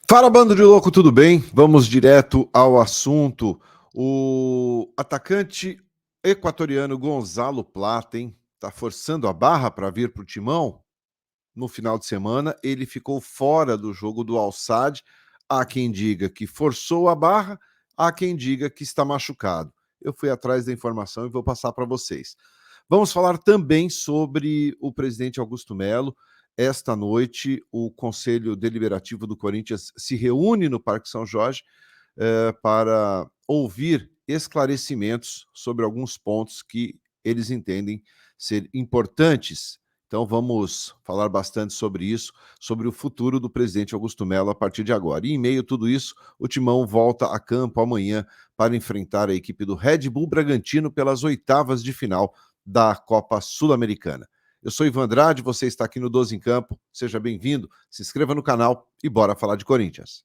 Fala, bando de louco, tudo bem? Vamos direto ao assunto. O atacante equatoriano Gonzalo Plata, hein? Tá forçando a barra para vir para o Timão no final de semana. Ele ficou fora do jogo do Al-Sadd. Há quem diga que forçou a barra, há quem diga que está machucado. Eu fui atrás da informação e vou passar para vocês. Vamos falar também sobre o presidente Augusto Melo. Esta noite, o Conselho Deliberativo do Corinthians se reúne no Parque São Jorge para ouvir esclarecimentos sobre alguns pontos que eles entendem ser importantes. Então, vamos falar bastante sobre isso, sobre o futuro do presidente Augusto Melo a partir de agora. E, em meio a tudo isso, o Timão volta a campo amanhã para enfrentar a equipe do Red Bull Bragantino pelas oitavas de final da Copa Sul-Americana. Eu sou Ivan Andrade, você está aqui no 12 em Campo. Seja bem-vindo, se inscreva no canal e bora falar de Corinthians.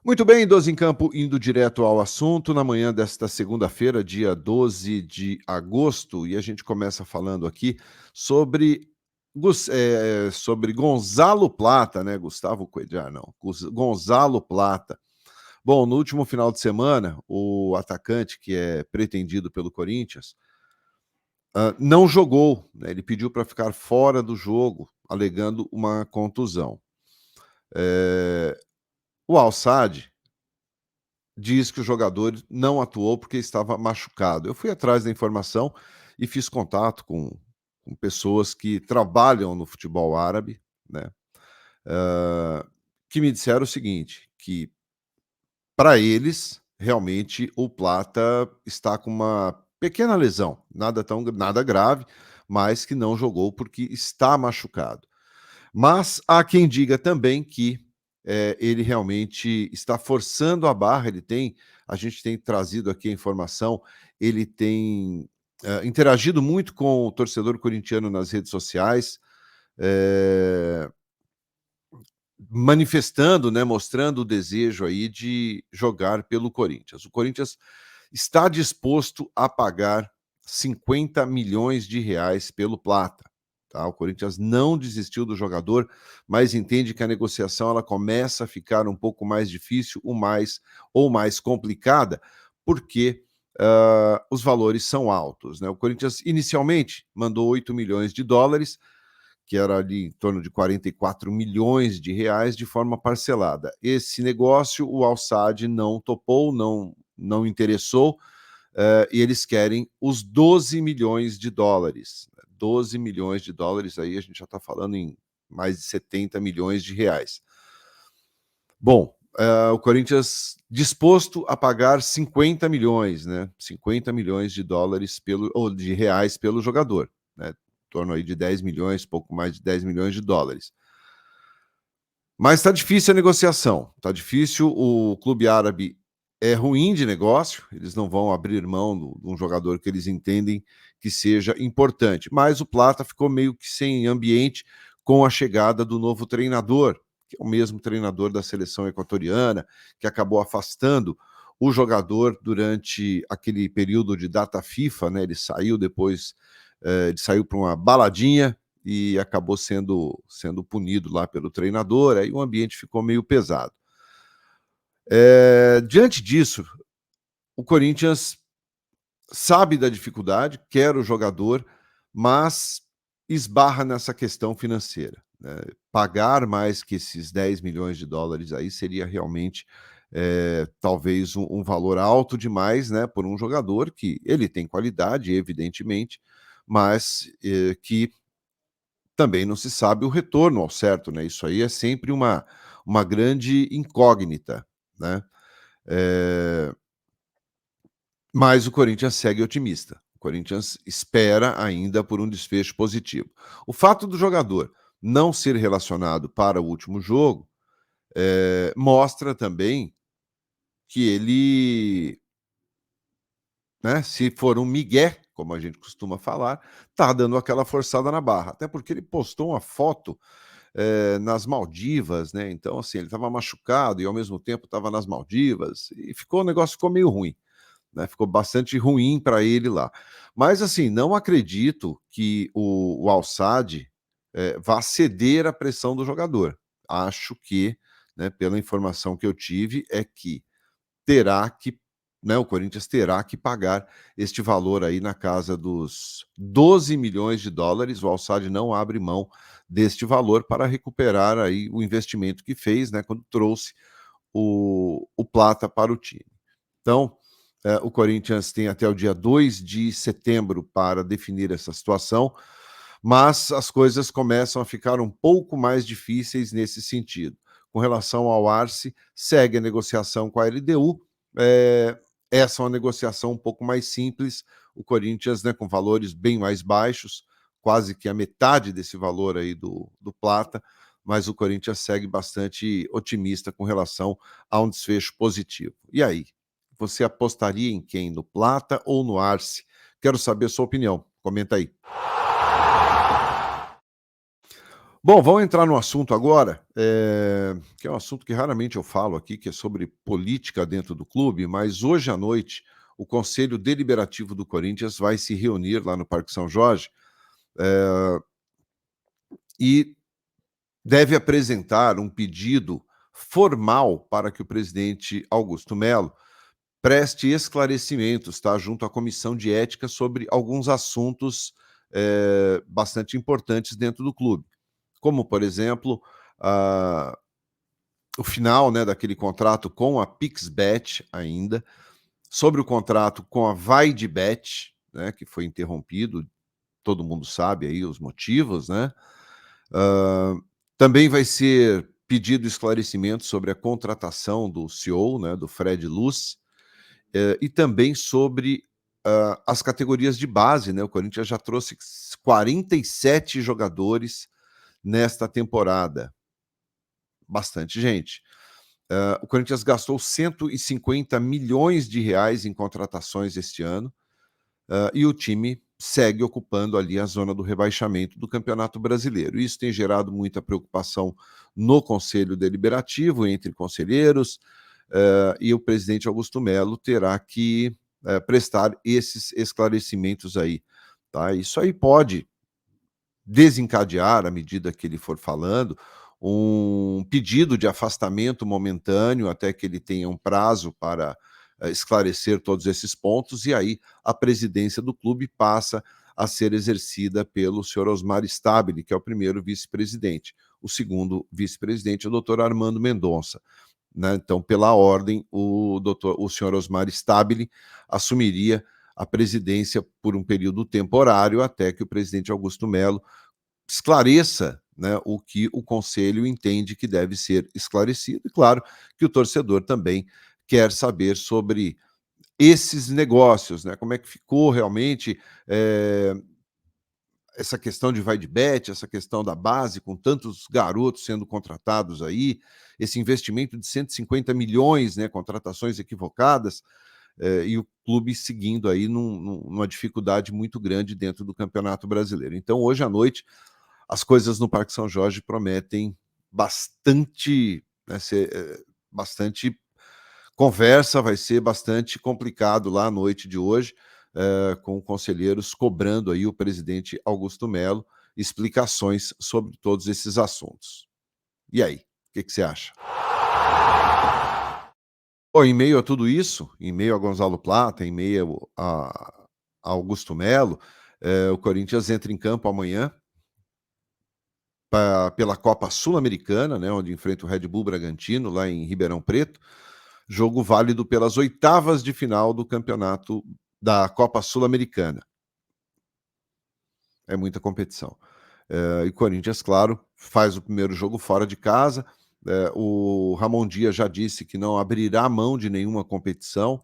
Muito bem, 12 em Campo, indo direto ao assunto, na manhã desta segunda-feira, dia 12 de agosto, e a gente começa falando aqui sobre Gonzalo Plata, né? Gustavo Cuellar, não. Gonzalo Plata. Bom, no último final de semana, o atacante que é pretendido pelo Corinthians não jogou, né? Ele pediu para ficar fora do jogo, alegando uma contusão. O Al-Sadd diz que o jogador não atuou porque estava machucado. Eu fui atrás da informação e fiz contato com pessoas que trabalham no futebol árabe, né? Que me disseram o seguinte, que para eles, realmente, o Plata está com uma pequena lesão, nada grave, mas que não jogou porque está machucado. Mas há quem diga também que ele realmente está forçando a barra, a gente tem trazido aqui a informação, ele tem interagido muito com o torcedor corintiano nas redes sociais, eh, manifestando, né, mostrando o desejo aí de jogar pelo Corinthians. O Corinthians está disposto a pagar 50 milhões de reais pelo Plata. Tá? O Corinthians não desistiu do jogador, mas entende que a negociação ela começa a ficar um pouco mais difícil, mais complicada, porque os valores são altos. Né? O Corinthians inicialmente mandou 8 milhões de dólares, que era ali em torno de 44 milhões de reais de forma parcelada. Esse negócio o Al-Sadd não topou, não interessou, e eles querem os 12 milhões de dólares. 12 milhões de dólares, aí a gente já está falando em mais de 70 milhões de reais. Bom, o Corinthians disposto a pagar 50 milhões, né? 50 milhões de dólares ou de reais pelo jogador, né? Em torno aí de 10 milhões, pouco mais de 10 milhões de dólares. Mas está difícil a negociação, está difícil. O clube árabe é ruim de negócio, eles não vão abrir mão de um jogador que eles entendem que seja importante. Mas o Plata ficou meio que sem ambiente com a chegada do novo treinador, que é o mesmo treinador da seleção equatoriana, que acabou afastando o jogador durante aquele período de data FIFA, né? Ele saiu depois, ele saiu para uma baladinha e acabou sendo punido lá pelo treinador, aí o ambiente ficou meio pesado. Diante disso, o Corinthians sabe da dificuldade, quer o jogador, mas esbarra nessa questão financeira. Né? Pagar mais que esses 10 milhões de dólares aí seria realmente talvez um valor alto demais, né, por um jogador que ele tem qualidade, evidentemente, mas que também não se sabe o retorno ao certo, né? Isso aí é sempre uma grande incógnita, né? Mas o Corinthians segue otimista. O Corinthians espera ainda por um desfecho positivo. O fato do jogador não ser relacionado para o último jogo mostra também que ele, né, se for um migué, como a gente costuma falar, tá dando aquela forçada na barra. Até porque ele postou uma foto nas Maldivas, né? Então, assim, ele estava machucado e ao mesmo tempo estava nas Maldivas, e o negócio ficou meio ruim. né, ficou bastante ruim para ele lá. Mas, assim, não acredito que o Al-Sadd vá ceder à pressão do jogador. Acho que, né, pela informação que eu tive, é que terá que, né, o Corinthians terá que pagar este valor aí na casa dos 12 milhões de dólares. O Al-Sadd não abre mão deste valor para recuperar aí o investimento que fez, né, quando trouxe o Plata para o time. Então, o Corinthians tem até o dia 2 de setembro para definir essa situação, mas as coisas começam a ficar um pouco mais difíceis nesse sentido. Com relação ao Arce, segue a negociação com a LDU. Essa é uma negociação um pouco mais simples. O Corinthians, né, com valores bem mais baixos, quase que a metade desse valor aí do Plata, mas o Corinthians segue bastante otimista com relação a um desfecho positivo. E aí, você apostaria em quem? No Plata ou no Arce? Quero saber a sua opinião. Comenta aí. Bom, vamos entrar no assunto agora, que é um assunto que raramente eu falo aqui, que é sobre política dentro do clube, mas hoje à noite o Conselho Deliberativo do Corinthians vai se reunir lá no Parque São Jorge, e deve apresentar um pedido formal para que o presidente Augusto Melo preste esclarecimentos, tá, junto à comissão de ética sobre alguns assuntos bastante importantes dentro do clube, como, por exemplo, o final, né, daquele contrato com a Pixbet ainda, sobre o contrato com a VaideBet, né, que foi interrompido, todo mundo sabe aí os motivos, né? Ah, também vai ser pedido esclarecimento sobre a contratação do CEO, né, do Fred Luz, e também sobre as categorias de base, né? O Corinthians já trouxe 47 jogadores nesta temporada, bastante gente. O Corinthians gastou 150 milhões de reais em contratações este ano, e o time segue ocupando ali a zona do rebaixamento do Campeonato Brasileiro. Isso tem gerado muita preocupação no Conselho Deliberativo, entre conselheiros, e o presidente Augusto Melo terá que prestar esses esclarecimentos aí. Tá? Isso aí pode desencadear, à medida que ele for falando, um pedido de afastamento momentâneo até que ele tenha um prazo para esclarecer todos esses pontos, e aí a presidência do clube passa a ser exercida pelo senhor Osmar Stabile, que é o primeiro vice-presidente. O segundo vice-presidente é o doutor Armando Mendonça. Né? Então, pela ordem, o senhor Osmar Stabile assumiria a presidência por um período temporário até que o presidente Augusto Melo esclareça, né, o que o conselho entende que deve ser esclarecido. E claro que o torcedor também quer saber sobre esses negócios, né, como é que ficou realmente essa questão de vai de bet, essa questão da base, com tantos garotos sendo contratados aí, esse investimento de 150 milhões, né, contratações equivocadas, e o clube seguindo aí numa dificuldade muito grande dentro do Campeonato Brasileiro. Então, hoje à noite, as coisas no Parque São Jorge prometem bastante, né, bastante conversa, vai ser bastante complicado lá à noite de hoje, com conselheiros cobrando aí o presidente Augusto Melo explicações sobre todos esses assuntos. E aí, o que você acha? Bom, em meio a tudo isso, em meio a Gonzalo Plata, em meio a Augusto Melo, o Corinthians entra em campo amanhã pela Copa Sul-Americana, né, onde enfrenta o Red Bull Bragantino, lá em Ribeirão Preto, jogo válido pelas oitavas de final do campeonato da Copa Sul-Americana. É muita competição. E o Corinthians, claro, faz o primeiro jogo fora de casa. O Ramon Dias já disse que não abrirá mão de nenhuma competição,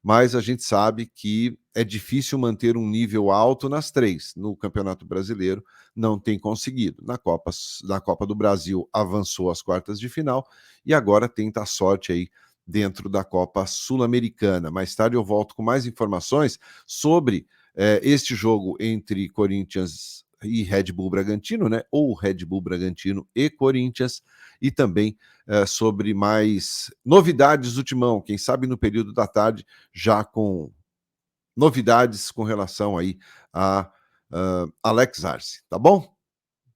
mas a gente sabe que é difícil manter um nível alto nas três. No Campeonato Brasileiro não tem conseguido. Na Copa do Brasil avançou às quartas de final e agora tenta a sorte aí dentro da Copa Sul-Americana. Mais tarde eu volto com mais informações sobre este jogo entre Corinthians e Red Bull Bragantino, né? Ou Red Bull Bragantino e Corinthians, e também sobre mais novidades do Timão, quem sabe no período da tarde, já com novidades com relação aí a Alex Arce, tá bom?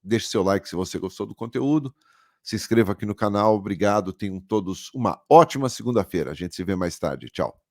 Deixe seu like se você gostou do conteúdo, se inscreva aqui no canal, obrigado, tenham todos uma ótima segunda-feira, a gente se vê mais tarde, tchau.